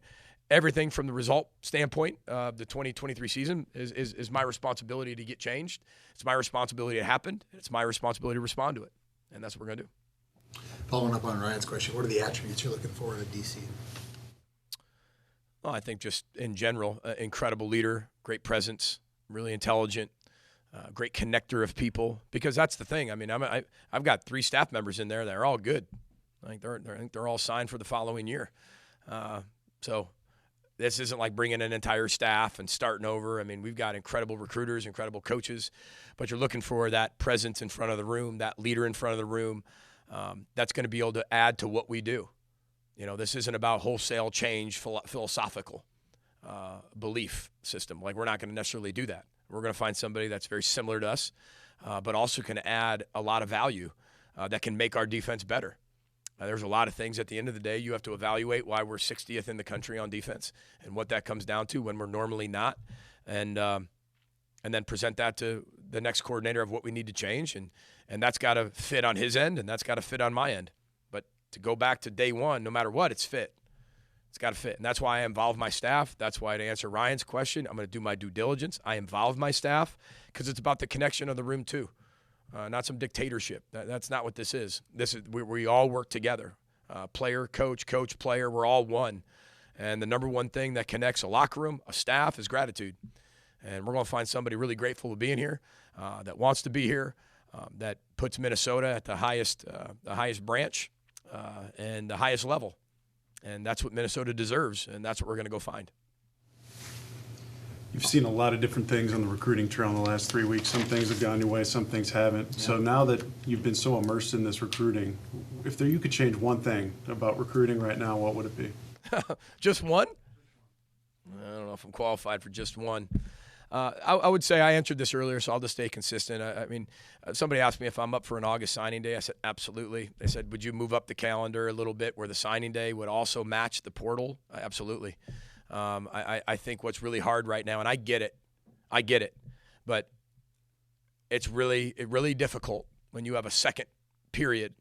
everything from the result standpoint of the 2023 season is my responsibility to get changed. It's my responsibility to happen. It's my responsibility to respond to it. And that's what we're going to do. Following up on Ryan's question, what are the attributes you're looking for in a DC? Well, I think just in general, incredible leader, great presence, really intelligent, great connector of people. Because that's the thing. I mean, I've got 3 staff members in there that are all good. I think they're all signed for the following year. So this isn't like bringing an entire staff and starting over. I mean, we've got incredible recruiters, incredible coaches, but you're looking for that presence in front of the room, that leader in front of the room, that's going to be able to add to what we do. This isn't about wholesale change, philosophical belief system. Like, we're not going to necessarily do that. We're going to find somebody that's very similar to us, but also can add a lot of value that can make our defense better. There's a lot of things at the end of the day you have to evaluate why we're 60th in the country on defense and what that comes down to when we're normally not, and then present that to the next coordinator of what we need to change, and that's got to fit on his end and that's got to fit on my end. But to go back to day one, no matter what, it's fit. It's got to fit, and that's why I involve my staff. That's why, to answer Ryan's question, I'm going to do my due diligence. I involve my staff because it's about the connection of the room too. Not some dictatorship. That's not what this is. This is we all work together. Player, coach, player. We're all one. And the number one thing that connects a locker room, a staff, is gratitude. And we're going to find somebody really grateful to being here, that wants to be here, that puts Minnesota at the highest branch and the highest level. And that's what Minnesota deserves, and that's what we're going to go find. You've seen a lot of different things on the recruiting trail in the last 3 weeks. Some things have gone your way, some things haven't. Yeah. So now that you've been so immersed in this recruiting, if you could change one thing about recruiting right now, what would it be? Just one? I don't know if I'm qualified for just one. I would say I answered this earlier, so I'll just stay consistent. I mean, somebody asked me if I'm up for an August signing day. I said, absolutely. They said, would you move up the calendar a little bit where the signing day would also match the portal? Absolutely. I think what's really hard right now, and I get it, but it's really difficult when you have a second period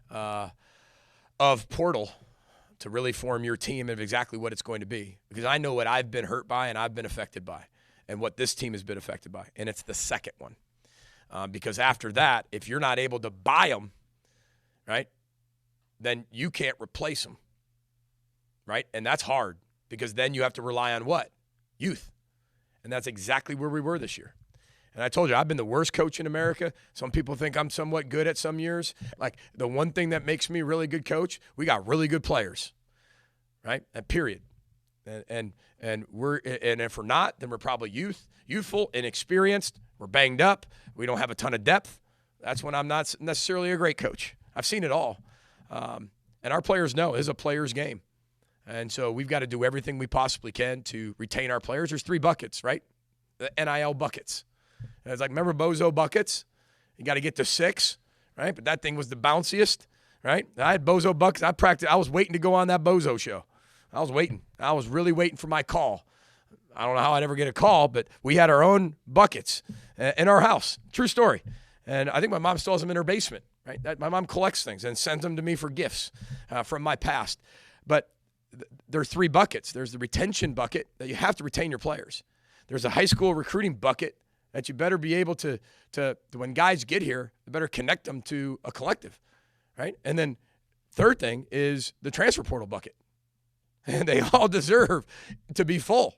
of portal to really form your team of exactly what it's going to be. Because I know what I've been hurt by and I've been affected by and what this team has been affected by, and it's the second one. Because after that, if you're not able to buy them, right, then you can't replace them, right? And that's hard. Because then you have to rely on what? Youth. And that's exactly where we were this year. And I told you, I've been the worst coach in America. Some people think I'm somewhat good at some years. Like, the one thing that makes me a really good coach, we got really good players, right? And period. And if we're not, then we're probably youthful, inexperienced. We're banged up. We don't have a ton of depth. That's when I'm not necessarily a great coach. I've seen it all. And our players know it's a player's game. And so we've got to do everything we possibly can to retain our players. There's 3 buckets, right? The NIL buckets. And it's like, remember Bozo buckets? You got to get to 6, right? But that thing was the bounciest, right? I had Bozo buckets. I was waiting to go on that Bozo show. I was waiting. I was really waiting for my call. I don't know how I'd ever get a call, but we had our own buckets in our house. True story. And I think my mom still has them in her basement, right? My mom collects things and sends them to me for gifts from my past. But there are 3 buckets. There's the retention bucket that you have to retain your players. There's a high school recruiting bucket that you better be able to when guys get here, you better connect them to a collective, right? And then third thing is the transfer portal bucket. And they all deserve to be full.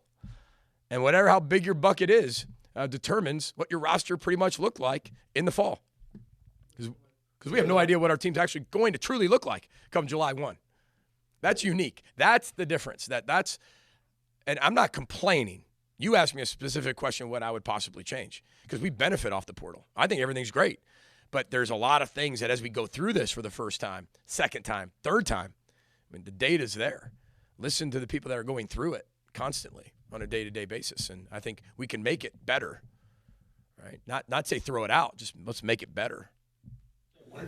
And whatever how big your bucket is determines what your roster pretty much look like in the fall. Because we have no idea what our team's actually going to truly look like come July 1. That's unique. That's the difference. And I'm not complaining. You asked me a specific question what I would possibly change because we benefit off the portal. I think everything's great. But there's a lot of things that as we go through this for the first time, second time, third time, I mean, the data's there. Listen to the people that are going through it constantly on a day-to-day basis, and I think we can make it better, right? Not say throw it out, just let's make it better.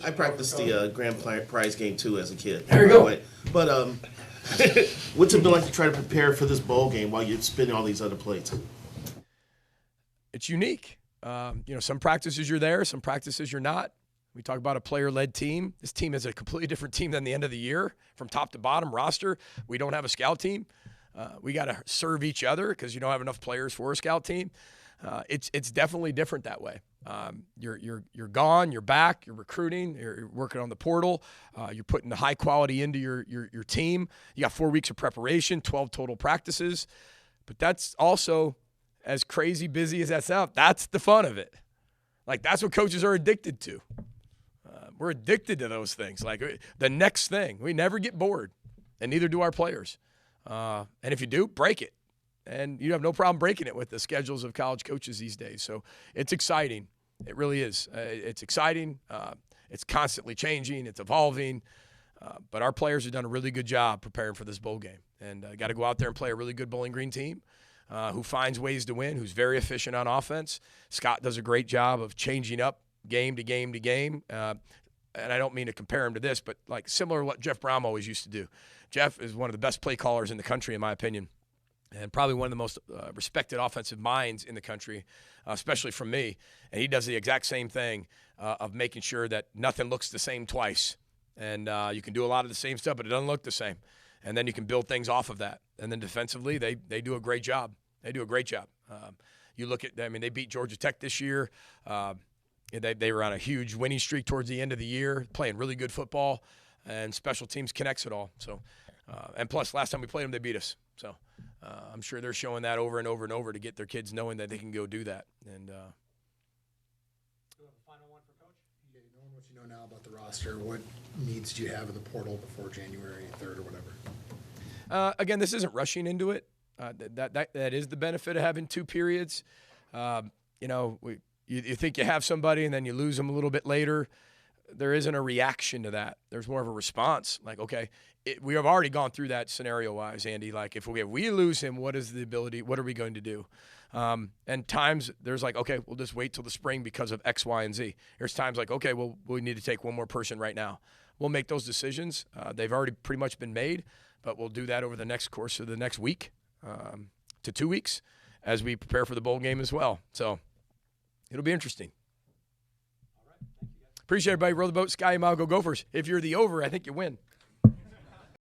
I practiced the grand prize game too as a kid. There you go. But what's it been like to try to prepare for this bowl game while you're spinning all these other plates? It's unique. Some practices you're there, some practices you're not. We talk about a player-led team. This team is a completely different team than the end of the year from top to bottom roster. We don't have a scout team. We got to serve each other because you don't have enough players for a scout team. It's definitely different that way. You're gone, you're back, you're recruiting, you're working on the portal, you're putting the high quality into your team. You got 4 weeks of preparation, 12 total practices. But that's also, as crazy busy as that sounds, that's the fun of it. Like, that's what coaches are addicted to. We're addicted to those things. Like, the next thing. We never get bored, and neither do our players. And if you do, break it. And you have no problem breaking it with the schedules of college coaches these days. So it's exciting. It really is. It's exciting. It's constantly changing. It's evolving. But our players have done a really good job preparing for this bowl game. And got to go out there and play a really good Bowling Green team who finds ways to win, who's very efficient on offense. Scott does a great job of changing up game to game to game. And I don't mean to compare him to this, but like similar to what Jeff Brom always used to do. Jeff is one of the best play callers in the country, in my opinion, and probably one of the most respected offensive minds in the country, especially from me. And he does the exact same thing of making sure that nothing looks the same twice. And you can do a lot of the same stuff, but it doesn't look the same. And then you can build things off of that. And then defensively, they do a great job. They do a great job. You look at, they beat Georgia Tech this year. They were on a huge winning streak towards the end of the year, playing really good football, and special teams connects it all. So, and plus, last time we played them, they beat us. So I'm sure they're showing that over and over and over to get their kids knowing that they can go do that. And Final one for Coach. PJ, knowing what you know now about the roster, what needs do you have in the portal before January 3rd or whatever? Again, this isn't rushing into it. That is the benefit of having 2 periods. You think you have somebody and then you lose them a little bit later. There isn't a reaction to that. There's more of a response. Like, okay, we have already gone through that scenario-wise, Andy. Like, if we lose him, what is the ability? What are we going to do? And times there's like, okay, we'll just wait till the spring because of X, Y, and Z. There's times like, okay, well, we need to take one more person right now. We'll make those decisions. They've already pretty much been made, but we'll do that over the next course of the next week to 2 weeks as we prepare for the bowl game as well. So it'll be interesting. All right. Thank you, guys. Appreciate everybody. Row the boat, Sky and Mile, go Gophers. If you're the over, I think you win.